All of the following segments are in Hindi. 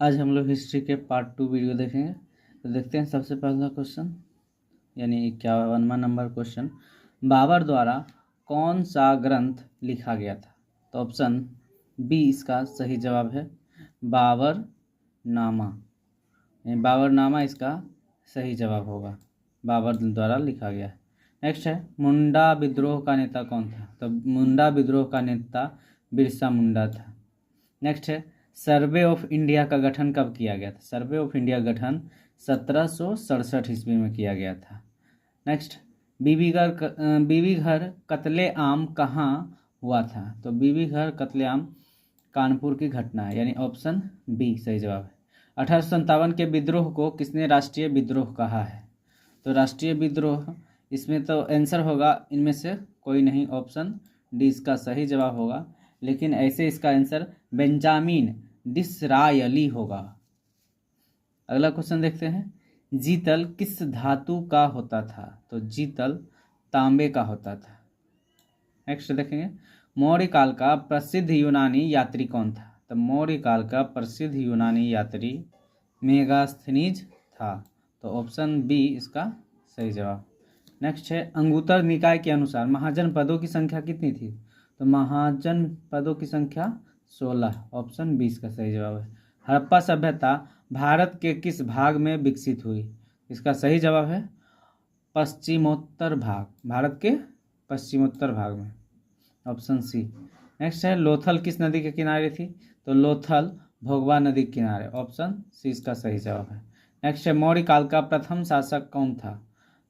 आज हम लोग हिस्ट्री के पार्ट 2 वीडियो देखेंगे। तो देखते हैं सबसे पहला क्वेश्चन, यानी 51वां नंबर क्वेश्चन। बाबर द्वारा कौन सा ग्रंथ लिखा गया था? तो ऑप्शन बी इसका सही जवाब है, बाबर नामा। बाबर नामा इसका सही जवाब होगा, बाबर द्वारा लिखा गया है। नेक्स्ट है, मुंडा विद्रोह का नेता कौन था? तो मुंडा विद्रोह का नेता बिरसा मुंडा था। नेक्स्ट है, सर्वे ऑफ इंडिया का गठन कब किया गया था? सर्वे ऑफ इंडिया गठन 1767 ईस्वी में किया गया था। नेक्स्ट, बीबी घर कत्ले आम कहाँ हुआ था? तो बीबी घर कत्ले आम कानपुर की घटना है, यानी ऑप्शन बी सही जवाब है। 1857 के विद्रोह को किसने राष्ट्रीय विद्रोह कहा है? तो राष्ट्रीय विद्रोह, इसमें तो आंसर होगा इनमें से कोई नहीं, ऑप्शन डी इसका सही जवाब होगा, लेकिन ऐसे इसका आंसर बेंजामिन डिसरायली होगा। अगला क्वेश्चन देखते हैं, जीतल किस धातु का होता था? तो जीतल तांबे का होता था। नेक्स्ट देखेंगे, मौर्य काल का प्रसिद्ध यूनानी यात्री कौन था? तो मौर्य काल का प्रसिद्ध यूनानी यात्री मेगास्थनीज था। तो ऑप्शन बी इसका सही जवाब। नेक्स्ट है, अंगुत्तर निकाय के अनुसार महाजन पदों की संख्या कितनी थी? तो महाजन पदों की संख्या 16, ऑप्शन 20 का सही जवाब है। हड़प्पा सभ्यता भारत के किस भाग में विकसित हुई? इसका सही जवाब है पश्चिमोत्तर भाग, भारत के पश्चिमोत्तर भाग में, ऑप्शन सी। नेक्स्ट है, लोथल किस नदी के किनारे थी? तो लोथल भोगवा नदी के किनारे, ऑप्शन सी इसका सही जवाब है। नेक्स्ट है, मौर्य काल का प्रथम शासक कौन था?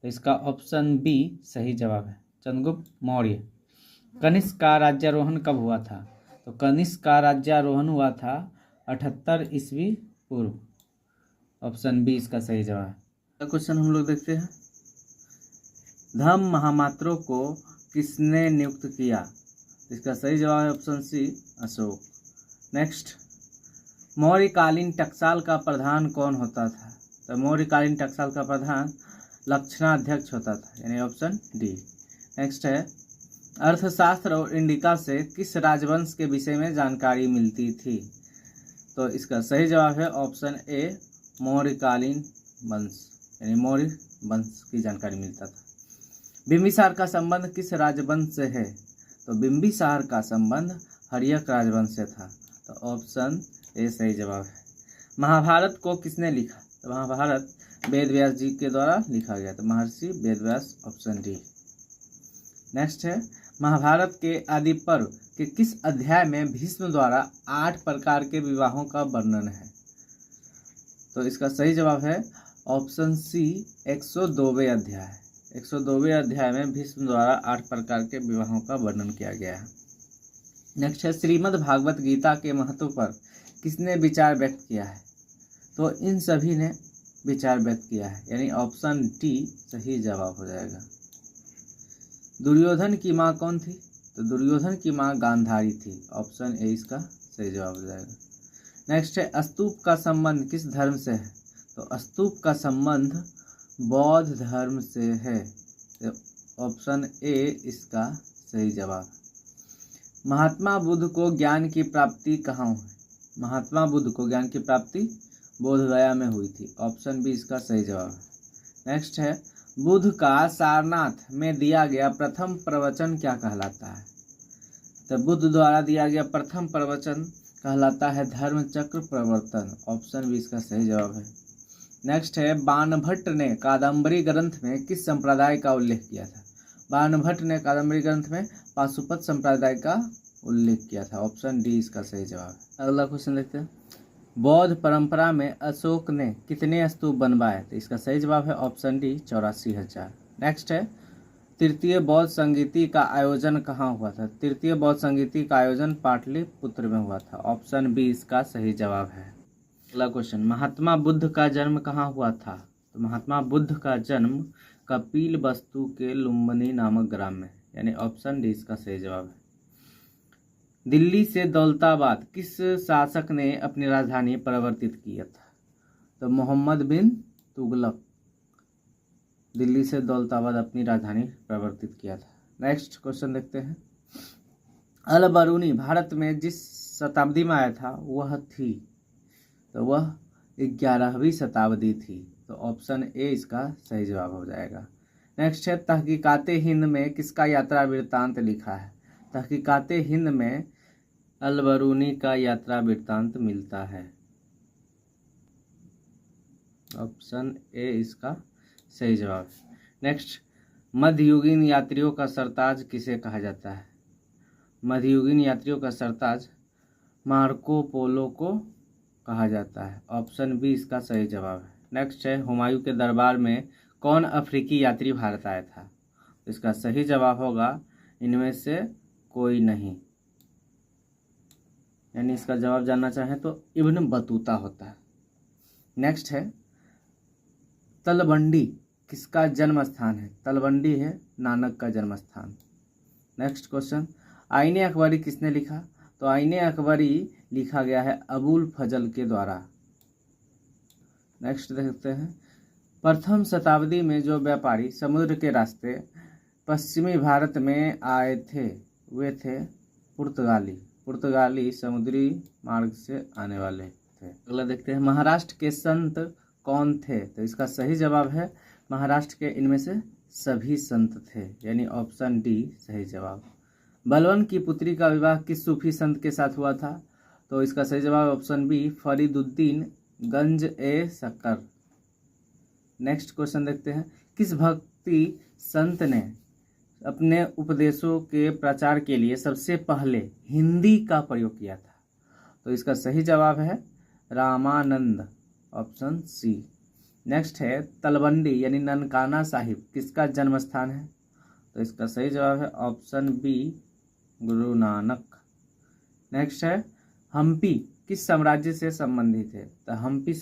तो इसका ऑप्शन बी सही जवाब है, चंद्रगुप्त मौर्य। कनिष्क का राज्यारोहण कब हुआ था? तो कनिष्क का राज्यारोहण हुआ था 78 ईस्वी पूर्व, ऑप्शन बी इसका सही जवाब है। क्वेश्चन हम लोग देखते हैं, धम्म महामात्रों को किसने नियुक्त किया? इसका सही जवाब है ऑप्शन सी, अशोक। नेक्स्ट, मौर्यकालीन टकसाल का प्रधान कौन होता था? तो मौर्यकालीन टकसाल का प्रधान लक्षणाध्यक्ष होता था, यानी ऑप्शन डी। नेक्स्ट है, अर्थशास्त्र और इंडिका से किस राजवंश के विषय में जानकारी मिलती थी? तो इसका सही जवाब है ऑप्शन ए, मौर्यकालीन वंश, यानी मौर्य वंश की जानकारी मिलता था। बिंबिसार का संबंध किस राजवंश से है? तो बिंबिसार का संबंध हर्यक राजवंश से था, तो ऑप्शन ए सही जवाब है। महाभारत को किसने लिखा? तो महाभारत वेद व्यास जी के द्वारा लिखा गया था, महर्षि Ved Vyas, option D. Next है, महाभारत के आदि पर्व के किस अध्याय में भीष्म द्वारा 8 प्रकार के विवाहों का वर्णन है? तो इसका सही जवाब है ऑप्शन सी, 102वें अध्याय। 102वें अध्याय में भीष्म द्वारा 8 प्रकार के विवाहों का वर्णन किया गया है। नेक्स्ट है, श्रीमद् भागवत गीता के महत्व पर किसने विचार व्यक्त किया है? तो इन सभी ने विचार व्यक्त किया है, यानी ऑप्शन डी सही जवाब हो जाएगा। दुर्योधन की माँ कौन थी? तो दुर्योधन की माँ गांधारी थी, ऑप्शन ए इसका सही जवाब हो जाएगा। नेक्स्ट है, स्तूप का संबंध किस धर्म से है? तो स्तूप का संबंध बौद्ध धर्म से है, तो ऑप्शन ए इसका सही जवाब। महात्मा बुद्ध को ज्ञान की प्राप्ति कहाँ हुई? महात्मा बुद्ध को ज्ञान की प्राप्ति बोधगया में हुई थी, ऑप्शन बी इसका सही जवाब है। नेक्स्ट है, बुद्ध का सारनाथ में दिया गया प्रथम प्रवचन क्या कहलाता है? तो बुद्ध द्वारा दिया गया प्रथम प्रवचन कहलाता है धर्म चक्र प्रवर्तन, ऑप्शन बी इसका सही जवाब है। नेक्स्ट है, बाणभट्ट ने कादम्बरी ग्रंथ में किस संप्रदाय का उल्लेख किया था? बाणभट्ट ने कादम्बरी ग्रंथ में पाशुपत संप्रदाय का उल्लेख किया था, ऑप्शन डी इसका सही जवाब है। अगला क्वेश्चन देखते हैं, बौद्ध परंपरा में अशोक ने कितने स्तूप बनवाए? तो इसका सही जवाब है ऑप्शन डी, 84,000। नेक्स्ट है, तृतीय बौद्ध संगीति का आयोजन कहाँ हुआ था? तृतीय बौद्ध संगीति का आयोजन पाटलिपुत्र में हुआ था, ऑप्शन बी इसका सही जवाब है। अगला क्वेश्चन, महात्मा बुद्ध का जन्म कहाँ हुआ था? तो महात्मा बुद्ध का जन्म कपिलवस्तु के लुम्बिनी नामक ग्राम में, यानी ऑप्शन डी इसका सही जवाब है। दिल्ली से दौलताबाद किस शासक ने अपनी राजधानी परिवर्तित किया था? तो मोहम्मद बिन तुगलक दिल्ली से दौलताबाद अपनी राजधानी परिवर्तित किया था। नेक्स्ट क्वेश्चन देखते हैं, अल बरूनी भारत में जिस शताब्दी में आया था वह थी? तो वह 11वीं शताब्दी थी। तो ऑप्शन ए इसका सही जवाब हो जाएगा। नेक्स्ट है, तहकीकाते हिंद में किसका यात्रा वृत्तांत लिखा है? तहकीकाते हिंद में अलबरूनी का यात्रा वृत्तांत मिलता है। ऑप्शन ए इसका सही जवाब है। नेक्स्ट, मध्ययुगीन यात्रियों का सरताज किसे कहा जाता है? मध्ययुगीन यात्रियों का सरताज मार्को पोलो को कहा जाता है। ऑप्शन बी इसका सही जवाब है। नेक्स्ट है, हुमायूं के दरबार में कौन अफ्रीकी यात्री भारत आया था? इसका सही जवाब होगा इनमें से कोई नहीं, यानी इसका जवाब जानना चाहें तो इब्न बतूता होता है। नेक्स्ट है, तलवंडी किसका जन्म स्थान है? तलवंडी है नानक का जन्म स्थान। नेक्स्ट क्वेश्चन, आईने अकबरी किसने लिखा? तो आईने अकबरी लिखा गया है अबुल फजल के द्वारा। नेक्स्ट देखते हैं, प्रथम शताब्दी में जो व्यापारी समुद्र के रास्ते पश्चिमी भारत में आए थे वे थे पुर्तगाली समुद्री मार्ग से आने वाले थे। अगला देखते हैं, महाराष्ट्र के संत कौन थे? तो इसका सही जवाब है महाराष्ट्र के इनमें से सभी संत थे, यानी ऑप्शन डी सही जवाब। बलवन की पुत्री का विवाह किस सूफी संत के साथ हुआ था? तो इसका सही जवाब ऑप्शन बी फरीदुद्दीन गंज ए शक्कर। नेक्स्ट क्वेश्चन देखते हैं, किस भक्ति संत ने अपने उपदेशों के प्रचार के लिए सबसे पहले हिंदी का प्रयोग किया था? तो इसका सही जवाब है रामानंद, ऑप्शन सी। नेक्स्ट है, तलवंडी यानी ननकाना साहिब किसका जन्म स्थान है? तो इसका सही जवाब है option B Guru Nanak. Next है, हम्पी किस साम्राज्य से संबंधित है? तो हम्पी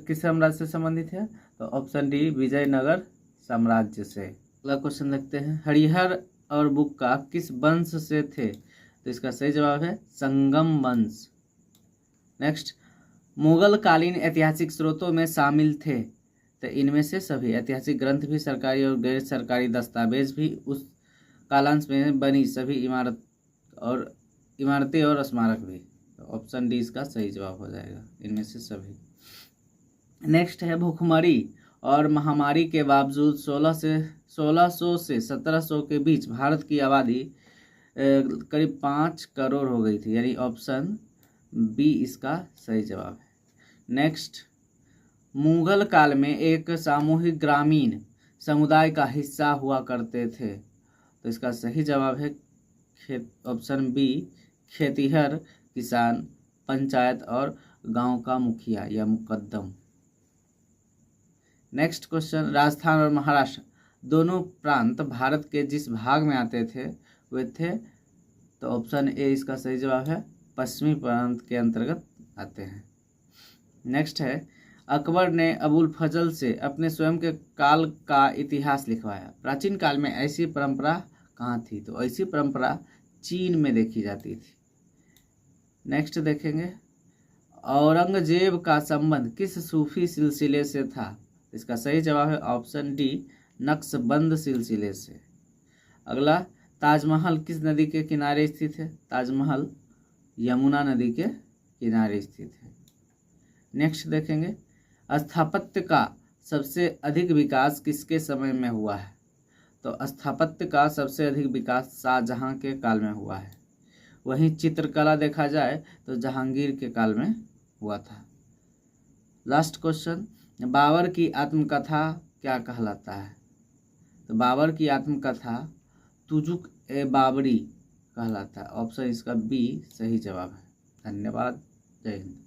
किस साम्राज्य से संबंधित है? तो ऑप्शन डी विजयनगर साम्राज्य से। अगला क्वेश्चन देखते हैं, हरिहर और बुक्का किस वंश से थे? तो इसका सही जवाब है संगम वंश। नेक्स्ट, मुगल कालीन ऐतिहासिक स्रोतों में शामिल थे? तो इनमें से सभी ऐतिहासिक ग्रंथ भी, सरकारी और गैर सरकारी दस्तावेज भी, उस कालांश में बनी सभी इमारतें और स्मारक भी। तो ऑप्शन डी इसका सही जवाब हो जाएगा, इनमें से सभी। नेक्स्ट है, भूखमरी और महामारी के बावजूद 1600 से 1700 के बीच भारत की आबादी करीब 5 करोड़ हो गई थी, यानी ऑप्शन बी इसका सही जवाब है। नेक्स्ट, मुगल काल में एक सामूहिक ग्रामीण समुदाय का हिस्सा हुआ करते थे? तो इसका सही जवाब है ऑप्शन बी खेतिहर, किसान, पंचायत और गांव का मुखिया या मुकद्दम। नेक्स्ट क्वेश्चन, राजस्थान और महाराष्ट्र दोनों प्रांत भारत के जिस भाग में आते थे वे थे? तो ऑप्शन ए इसका सही जवाब है पश्चिमी प्रांत के अंतर्गत आते हैं। नेक्स्ट है, अकबर ने अबुल फजल से अपने स्वयं के काल का इतिहास लिखवाया। प्राचीन काल में ऐसी परंपरा कहाँ थी? तो ऐसी परंपरा चीन में देखी जाती थी। नेक्स्ट देखेंगे, औरंगजेब का संबंध किस सूफी सिलसिले से था? इसका सही जवाब है ऑप्शन डी नक्शबंद सिलसिले से। अगला, ताजमहल किस नदी के किनारे स्थित है? ताजमहल यमुना नदी के किनारे स्थित है। नेक्स्ट देखेंगे, स्थापत्य का सबसे अधिक विकास किसके समय में हुआ है? तो स्थापत्य का सबसे अधिक विकास शाहजहां के काल में हुआ है। वहीं चित्रकला देखा जाए तो जहांगीर के काल में हुआ था। लास्ट क्वेश्चन, बाबर की आत्मकथा क्या कहलाता है? तो बाबर की आत्मकथा तुजुक ए बाबरी कहलाता है। ऑप्शन इसका बी सही जवाब है। धन्यवाद, जय हिंद।